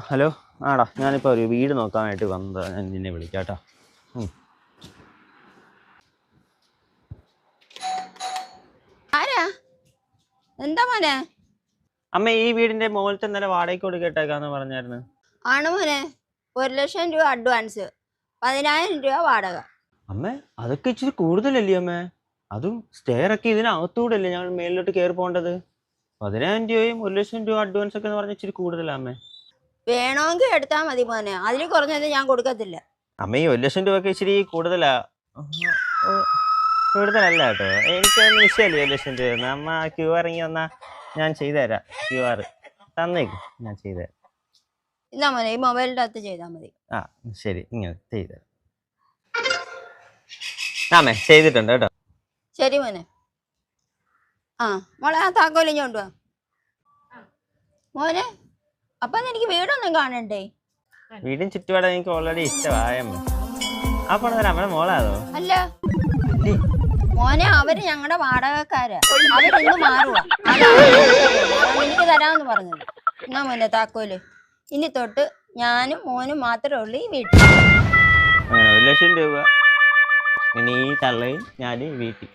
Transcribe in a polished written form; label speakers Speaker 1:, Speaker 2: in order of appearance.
Speaker 1: Hello ആടാ, ഞാനിപ്പോൾ ഒരു വീട് നോക്കാനായിട്ട് വന്നതാണ്. ഞാൻ നിന്നെ വിളിക്കാട്ടോ.
Speaker 2: ആരാ? എന്താ മോനെ?
Speaker 1: അമ്മ, ഈ വീടിന്റെ മുകളിലത്തെ നില വാടകയ്ക്ക് കൊടുക്കട്ടേക്കാന്ന് പറഞ്ഞായിരുന്നു.
Speaker 2: ആണ് മോനെ. 1,00,000 രൂപ അഡ്വാൻസ്, 10,000 രൂപ വാടക.
Speaker 1: അമ്മേ, അതൊക്കെ ഇച്ചിരി കൂടുതലല്ലേ അമ്മേ? അതും സ്റ്റെയർ ഒക്കെ ഇതിനകത്തൂടെ അല്ലേ ഞങ്ങൾ മേലിലോട്ട് കയറി പോകേണ്ടത്? 10,000 രൂപയും 1,00,000 രൂപ അഡ്വാൻസ് ഒക്കെ എന്ന് പറഞ്ഞാൽ ഇച്ചിരി കൂടുതലാ അമ്മേ.
Speaker 2: വേണമെങ്കിൽ എടുത്താൽ മതി മോനെ, അതിൽ കുറഞ്ഞത് ഞാൻ കൊടുക്കത്തില്ല.
Speaker 1: അമ്മ, ഈ 1,00,000 രൂപ ഒക്കെ ഇച്ചിരി കൂടുതലാ. കൂടുതലല്ല കേട്ടോ, എനിക്കൊന്നും വിഷയമല്ലേ 1,00,000 രൂപ. അമ്മ QR ഇങ്ങി വന്നാ ഞാൻ ചെയ്തുതരാം. QR തന്നേക്കും, ഞാൻ ചെയ്തുതരാം.
Speaker 2: ഇന്നാ മോനെ, ഈ മൊബൈലിൻ്റെ അകത്ത് ചെയ്താൽ മതി.
Speaker 1: ആ ശരി, ഇങ്ങനെ ചെയ്തുതരാം. ആമേ ചെയ്തിട്ടുണ്ട് കേട്ടോ.
Speaker 2: ശരി മോനെ. ആ മോളെ, ആ താക്കോലിഞ്ഞ് കൊണ്ടുവാ മോനെ. അപ്പം എനിക്ക് വീടൊന്നും കാണണ്ടേ?
Speaker 1: വീടും ചുറ്റുപാടും എനിക്ക് ഓൾറെഡി ഇഷ്ടമായമ്മ. ആ പണതരാ നമ്മുടെ മോളാതോ?
Speaker 2: അല്ല മോനെ, അവര് ഞങ്ങളുടെ വാടകക്കാരാ. അവരിന്ന് മാറുക, എനിക്ക് തരാമെന്ന് പറഞ്ഞത്. എന്നാ മോനെ താക്കോല്. ഇനി തൊട്ട് ഞാനും മോനും മാത്രമേ ഉള്ളൂ ഈ വീട്ടിൽ.
Speaker 1: അങ്ങനെ 1,00,000 രൂപ ഇനി ഈ തള്ളയും ഞാൻ വീട്ടിൽ.